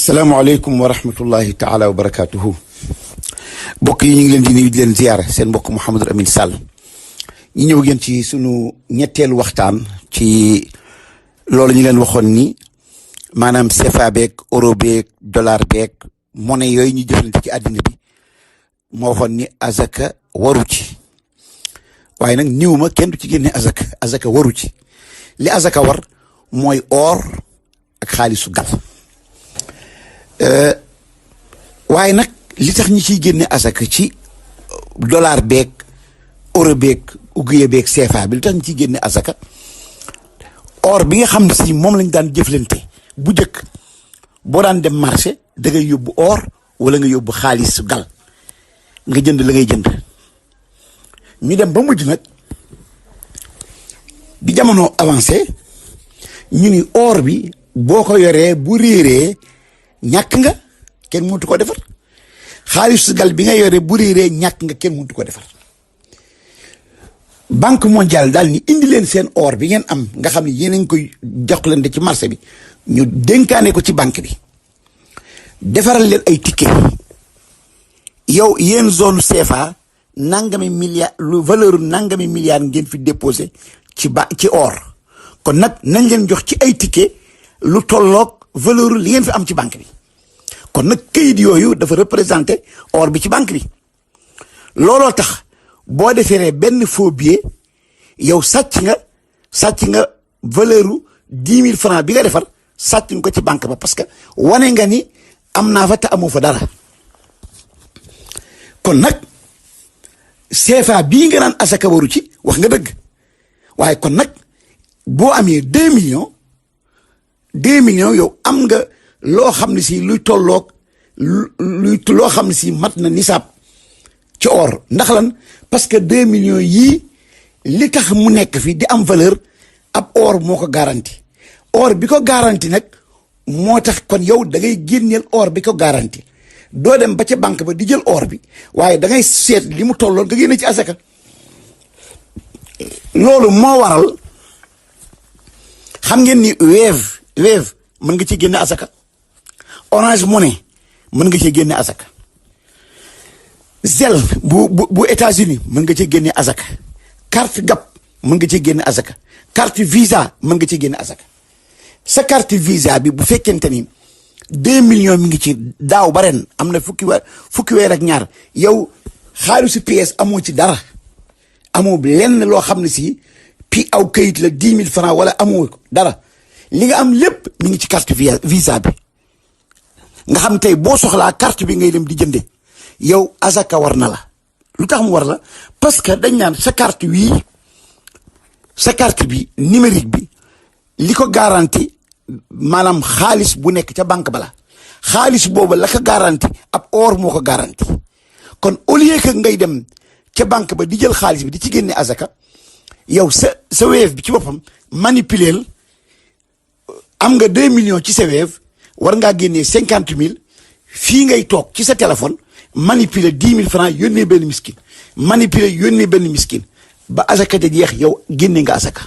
asalaamaaleykum wa rahmatullahi taala wa barakaatuhu mbokk yi ñu ngi leen di nuyu di leen ziyaara seen mbokk Mouhamadou Amine Sall ñu ñëw ngeen ci sunu ñetteelu waxtaan ci loolu ñu leen waxoon ni maanaam CFA beeg euro beeg dollar beeg monnaie yooyu ñu jëflante ci àddina bi moo waxoon ni azaka waru ci waaye nag niw ma kenn du ci génne azaka waru ci li azaka war mooy or ak xaalisu gal waaye nag li tax ñi ciy génne asaka ci dollar beeg euro beeg uguye beeg CFA bi li tax ñi ciy génne asaka or bi nga xam ne si moom lañ daan jëflante bu njëkk boo daan dem marché da ngay yóbbu or wala nga yóbbu xaalis gal nga jënd la ngay jënd ñu dem ba mujj nag bi jamono avancé ñu ni or bi boo ko yoree bu réeree ñàkk nga kenn mënut ko defar xaalis gal bi nga yore bu réeree ñàkk nga kenn mënut ko defar banque mondiale daal ni indi leen seen or bi ngeen am nga xam ne yéen a ngi koy joxlante ci marché bi ñu dénkaane ko ci banque bi defaral leen ay ticket yow yéen zone CFA nangami milliard lu valeur nangami milliard ngeen fi déposé ci or kon nag nañ leen jox ci ay ticket lu tolloog valeur li ngeen fi am ci banque bi kon nag kayit yooyu dafa représenté or bi ci banque bi looloo tax boo defee benn faux billet yow sàcc nga valeur 10 000 francs bi nga defar sàcc nga ko ci banque ba parce que wane nga ni am naa fa te amoo fa dara kon nag CFA bii nga naan asaka waru ci wax nga dëgg waaye kon nag boo amee 2 millions yow am nga loo xam ne si luy tolloog loo xam ne si mat na nisaab ci or ndax lan parce que 2 millions yii li tax mu nekk fi di am valeur ab or moo ko garanti or bi ko garanti nag moo tax kon yow da ngay génneel or bi ko garanti doo dem ba ca banque ba di jël or bi waaye da ngay seet li mu tolloon nga génne ci asaka loolu moo waral xam ngeen ni Wave mën nga ci génne asaka Orange Money mën nga ci génne asaka Zelle bu États-Unis mën nga ci génne asaka carte Gap mën nga ci génne asaka carte Visa mën nga ci génne asaka sa carte Visa bi bu fekkente ni 2 millions mi ngi ci daaw ba ren am na fukki weer ak ñaar yow xaalisu pièce amoo ci dara amoo lenn loo xam ne si aw kayit la 10 000 francs wala amoo dara li nga am lépp mi ngi ci carte Visa bi nga xam tey boo soxlaa carte bi ngay dem di jënde yow asaka war na la lu tax mu war la parce que dañ naan sa carte bi numérique bi li ko garanti maanaam xaalis bu nekk ca banque bala xaalis boobu la ko garanti ab or moo ko garanti kon au lieu que ngay dem ca banque ba di jël xaalis bi di ci génne asaka yow sa Wave bi ci boppam manipuler am nga 2 millions ci sa Wave war ngaa génnee 50 000 fii ngay toog ci sa téléphone manipuler 10 000 francs yónnee benn miskin manipuler yónnee benn miskin ba asaka ja jeex yow génne nga asaka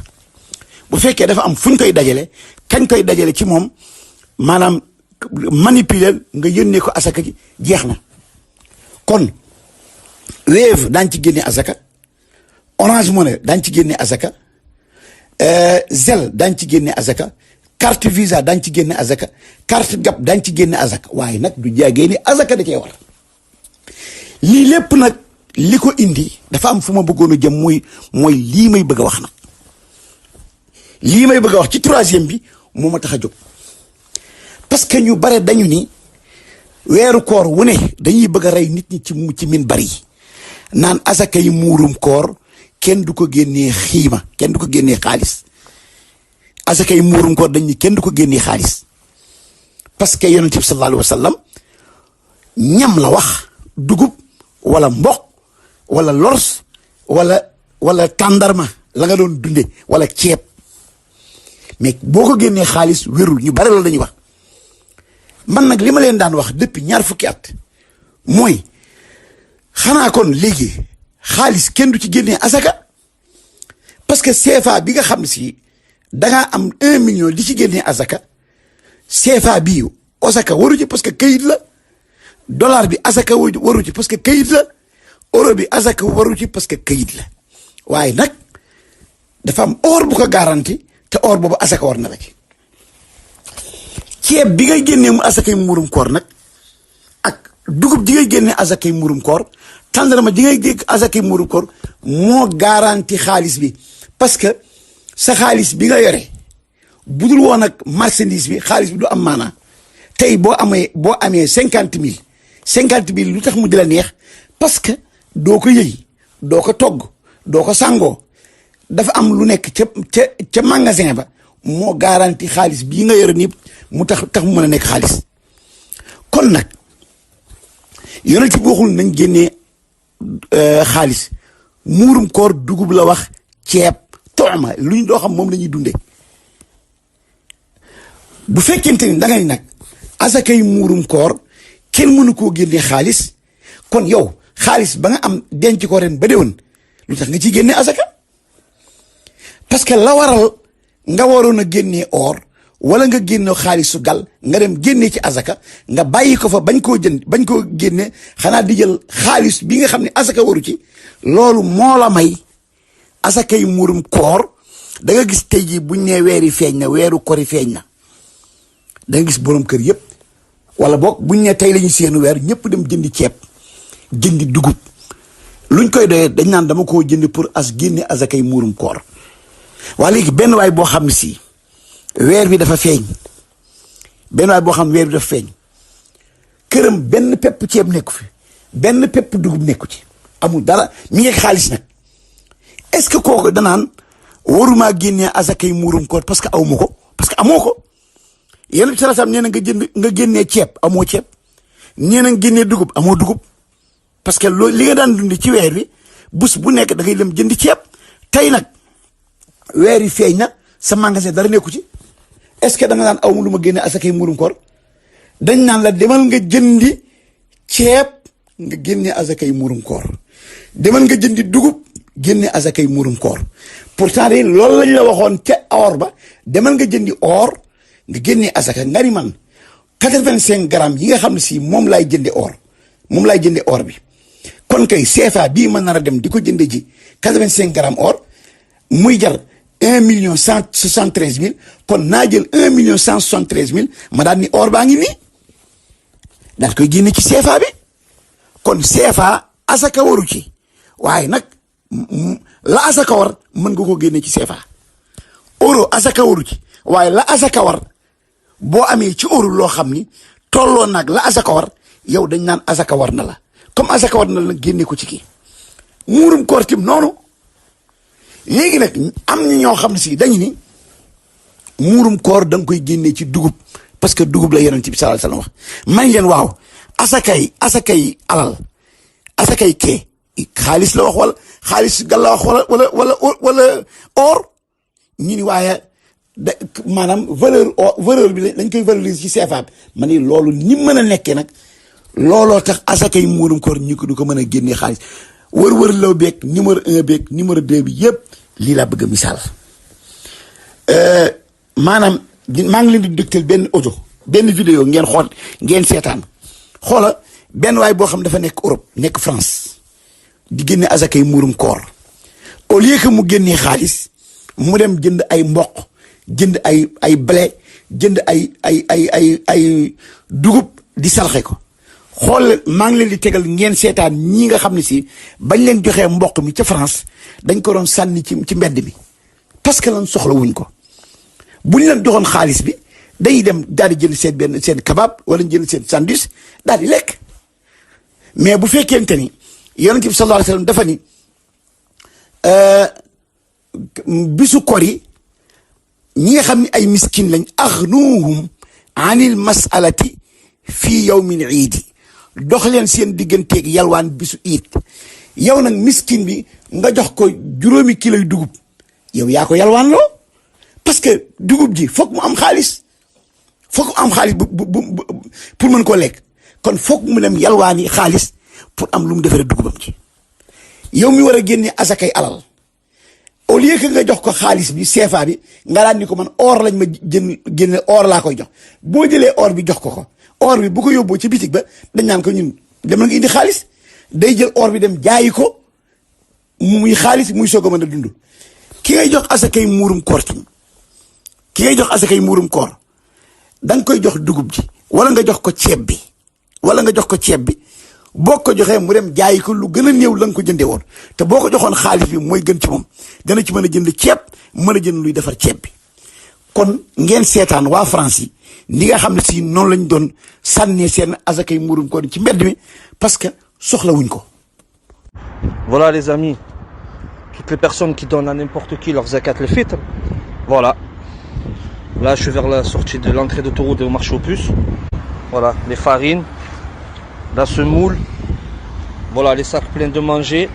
bu fekkee dafa am fu ñu koy dajale kañ koy dajale ci moom maanaam manipuler nga yónnee ko asaka ji jeex na kon Wave daañ ci génne asaka Orange Money daañ ci génne asaka Zelle daañ ci génne asaka carte Visa daañ ci génne asaka carte Gap daañ ci génne asaka waaye nag du jaagee ni asaka da cee war lii lépp nag li ko indi dafa am fu ma bëggoon a jëm mooy lii may bëgg a wax nag lii may bëgg a wax ci 3e bi moo ma tax a jóg parce que ñu bare dañu ni weeru koor wu ne dañuy bëgg a rey nit ñi ci min bari naan asaka yi muurum koor kenn du ko génnee xiima kenn du ko génnee xaalis asaka yi muurum koor dañ ni kenn du ko génnee xaalis parce que yonent bi sallallahu alayhi wa sallam ñam la wax dugub wala mboq wala lors wala tàndarma la nga doon dunde wala ceeb mais boo ko génnee xaalis wérul ñu bare loolu dañuy wax man nag li ma leen daan wax depuis 20 fukki at mooy xanaa kon léegi xaalis kenn du ci génnee asaka parce que CFA bi nga xam si dangaa am 1 million di ci génnee asaka CFA bii asaka waru ci parce que kayit la dollar bi asaka waru ci parce que kayit la euro bi asaka waru ci parce que kayit la waaye nag dafa am or bu ko garanti te or boobu asaka war na la ci ceeb bi ngay génnee mu asakay muurum koor nag ak dugub ji ngay génnee asakay muurum koor tàndarma ji ngay dégg asakay muurum koor moo garanti xaalis bi parce que sa xaalis bi nga yore budul woon ak marchandise bi xaalis bi du am maanaa tey boo amee 50,000 lu tax mu di la neex parce que doo ko yëy doo ko togg doo ko sangoo dafa am lu nekk ca magasin ba moo garanti xaalis bii nga yore nii mu tax mu mën a nekk xaalis kon nag yonent bi waxul nañ génnee xaalis muurum koor dugub la wax ceeb tooma lu ñu doo xam moom la ñuy dundee bu fekkente ni dangay nag asakay muurum koor kenn mënu koo génnee xaalis kon yow xaalis ba nga am denc ko ren ba déwén lu tax nga ciy génnee asaka parce que la waral nga waroon a génnee or wala nga génne xaalisu gal nga dem génnee ci asaka nga bàyyi ko fa bañ koo génne xanaa di jël xaalis bi nga xam ne asaka waru ci loolu moo la may asakay muurum koor da nga gis tey jii buñ nee weeri feeñ na weeru kori feeñ na da nga gis borom kër yëpp wala boog buñ ne tey la ñu seenu weer ñëpp dem jëndi ceeb jëndi dugub luñ koy doyee dañ naan dama koo jëndi pour génne asakay muurum koor waa léegi benn waay boo xam ne si weer bi dafa feeñ këram benn pepp ceeb nekku fi benn pepp dugub nekku ci amul dara mi ngi xaalis nag est-ce que kooku danaan waruma génnee asakay muurum koor parce que awma ko parce que amoo ko yéen bi salaam nee na nga génnee ceeb amoo ceeb nee na nga génnee dugub amoo dugub parce que loolu li nga daan dundi ci weer bi bés bu nekk da ngay dem jëndi ceeb tey nag weer yi feeñ na sa magasin dara nekku ci est-ce que da nga naan awma lu ma génne asakay muurum koor dañ naan la demal nga jëndi ceeb nga génne asakay muurum koor demal nga jëndi dugub génne asakay muurum koor pourtant de loolu lañ la waxoon ca or ba demal nga jëndi or nga génne asaka nga ni man 85 grammes yi nga xam ne si moom laay jënde or bi kon kay CFA bii ma nar a dem di ko jënde ji 85 grammes or muy jar 1,173,000 kon naa jël 1,173,000 ma daal ni or baa ngi nii daal koy génne ci CFA bi kon CFA asaka waru ci waaye nag la asaka war mën nga ko génne ci CFA euro asaka waru ci waaye la asaka war boo amee ci euro loo xam ni tolloo nag la asaka war yow dañ naan asaka war na la comme asaka war na la génne ko ci kii muurum koor tim noonu léegi nag am na ñoo xam ne si dañu ni muurum koor da nga koy génnee ci dugub parce que dugub la yonent bi sallallahu alayhi wasallam wax man leen waaw asakay alal asakay kee xaalis la wax wala xaalis gal la wax wala or ñu ni waaye maanaam valeur bi lañ koy valoriser ci CFA bi ma ni loolu ni mën a nekkee nag looloo tax asakay muurum koor ñu ko du ko mën a génnee xaalis wër law beeg numéro 1 beeg numéro 2 bi yëpp lii laa bëgg a misaal maanaam maa ngi leen di dégtal benn audio benn vidéo ngeen xool ngeen seetaan xoola benn waay boo xam dafa nekk Europe nekk France di génne asakay muurum koor au lieu que mu génnee xaalis mu dem jënd ay mboq jënd ay blé jënd ay dugub di salxe ko xool maa ngi leen di tegal ngeen seetaan ñii nga xam ne si bañ leen joxee mboq mi ca France dañ ko doon sànni ci mbedd mi parce que lan soxla wuñ ko buñ leen joxoon xaalis bi dañuy dem daal di jënd seen kebab wala jënd seen sandwich daal di lekk mais bu fekkente ni yonent bi sallallahu alayhi wasallam dafa ni bisu kor yi ñi nga xam ne ay miskin lañ aghnuhum anil masalati fii yawmin iidi dox leen seen digganteeg yalwaan bisu iid yow nag miskin bi nga jox ko 5 kilos dugub yow yaa ko yalwaan loo parce que dugub ji foog mu am xaalis pour mën koo lekk kon foog mu dem yalwaani xaalis pour am lu mu defaree dugubam ci yow mi war a génne asakay alal au au lieu que nga jox ko xaalis bi CFA bi nga daan ni ko man or lañ ma génne or laa koy jox boo jëlee or bi jox ko or bi bu ko yóbboo ci bitig ba dañ naan ko ñun dem na nga indi xaalis day jël or bi dem jaayi ko muy xaalis muy soog a mën a dund. ki ngay jox asakay muurum koor tim ki ngay jox asakay muurum koor da nga koy jox dugub ji wala nga jox ko ceeb bi boo ko joxee mu dem jaayi ko lu gën a néew la nga ko jëndee woon te boo ko joxoon xaalis bi mooy gën ci moom dana ci mën a jënd ceeb mën a jënd luy defar ceeb bi. kon ngeen seetaan waa France yi ni nga xam ne si noonu lañ doon sànnee seen asakay muurum koor ci mbedd mi parce que soxla wuñ ko. Voilà les amis, toutes les personnes qui donnent à n'importe qui leur zakat al-fitr, voilà. Là je suis vers la sortie de l'entrée d'autoroute au marché aux puces. Voilà, les farines, la semoule, voilà les sacs pleins de manger,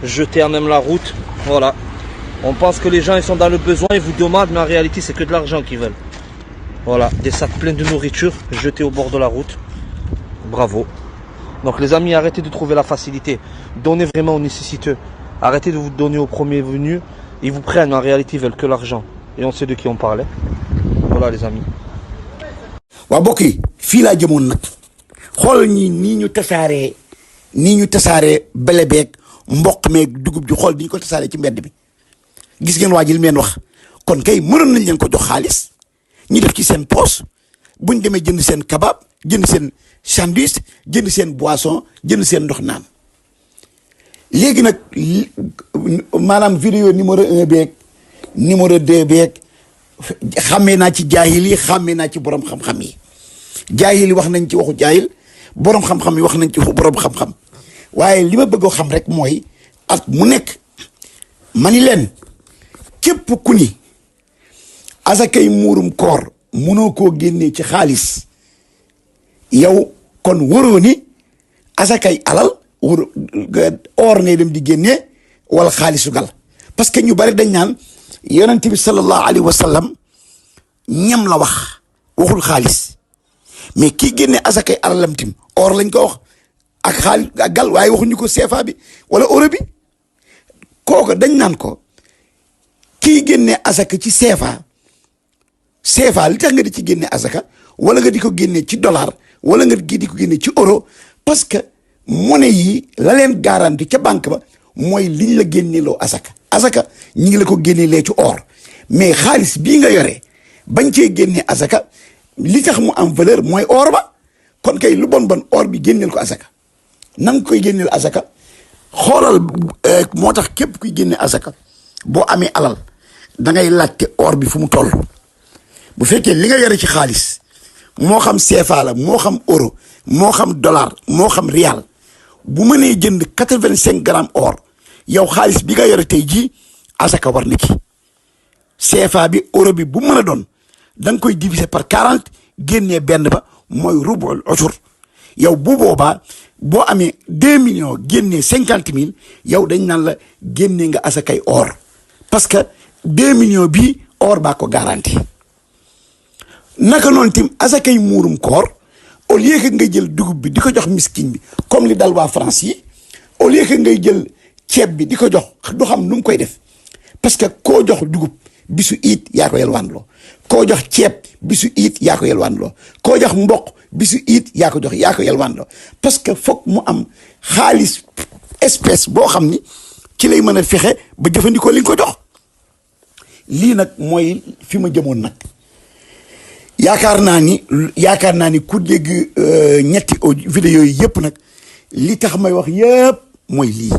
jetés à même la route, voilà. On pense que les gens ils sont dans le besoin, ils vous demandent, mais en réalité c'est que de l'argent qu'ils veulent. Voilà, des sacs pleins de nourriture jetés au bord de la route. Bravo. Donc les amis, arrêtez de trouver la facilité. Donnez vraiment aux nécessiteux. Arrêtez de vous donner au premier venu. Ils vous prennent, en réalité ils veulent que l'argent. Et on sait de qui on parlait. Voilà les amis. waa mbokk yi fii laa jëmoon nag xool ñi nii ñu tasaaree bele beeg mboq meeg dugub ji xool bi ñu ko tasaaree ci mbedd bi gis ngeen waa ji li meen wax kon kay mënoon nañ leen ko jox xaalis ñi def ci seen poos buñ demee jënd seen kabab jënd seen sandwich jënd seen boisson jënd seen ndox naan léegi nag maanaam vidéo numéro 1 beeg numéro 2 beeg xàmmee naa ci jaahil yi xàmmee naa ci borom xam-xam yi jaahil yi wax nañ ci waxu jaahil borom xam-xam yi wax nañ ci waxu borom xam-xam waaye li ma bëgg a xam rek mooy at mu nekk mani leen képp ku ni asakay muurum koor mënoo koo génnee ci xaalis yow kon waroo ni asakay alal war or ngay dem di génnee wala xaalisu gal parce que ñu bari dañ naan yonent bi sallallahu alayhi wa sallam ñam la wax waxul xaalis mais kii génne asakay alalam tim or lañ ko wax ak xaalis ak gal waaye waxuñu ko CFA bi wala euro bi kooku dañ naan ko kii génne asaka ci CFA li tax nga di ci génne asaka wala nga di ko génne ci dollar wala nga di ko génne ci euro parce que monnaie yi la leen garanti ca banque ba mooy liñ la génneeloo asaka ñi ngi la ko génneelee ci or mais xaalis bii nga yore bañ cee génne asaka li tax mu am valeur mooy or ba kon kay lu bon or bi génneel ko asaka nan koy génneel asaka xoolal moo tax képp kuy génne asaka boo amee alal da ngay laajte or bi fu mu toll bu fekkee li nga yore ci xaalis moo xam CFA la moo xam euro moo xam dollar moo xam rial bu mënee jënd 85 grammes or yow xaalis bi nga yore tey jii asaka war na ci CFA bi euro bi bu mën a doon da nga koy diviser par 40 génnee benn ba mooy rubul ushur yow bu boobaa boo amee 2 millions génnee 50 000 yow dañ naan la génnee nga asakay or parce que 2 millions bii or baa ko garanti naka noonu tim asakay muurum koor au lieu que ngay jël dugub bi di ko jox miskin bi comme li dal waa France yi au lieu que ngay jël ceeb bi di ko jox du xam nu mu koy def parce que koo jox dugub bisu iit yaa ko yelwaanloo koo jox ceeb bisu iit yaa ko yelwaanloo koo jox mboq bisu iit yaa ko yelwaanloo parce que foog mu am xaalis espèce boo xam ni ci lay mën a fexe ba jëfandikoo li nga ko jox lii nag mooy fi ma jëmoon nag yaakaar naa ni ku dégg ñetti vidéo yi yëpp nag li tax may wax yëpp mooy lii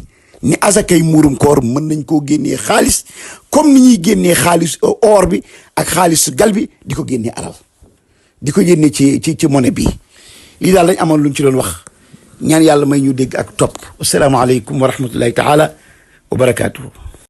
ni asakay muurum koor mën nañ koo génnee xaalis comme ni ñuy génnee xaalis or bi ak xaalis gal bi di ko génnee alal di ko génnee ci monnaie bi lii daal lañ amoon luñ ci doon wax ñaan yàlla may ñu dégg ak topp asalaamaaleykum wa rahmatullahi taala wa barakaatuhu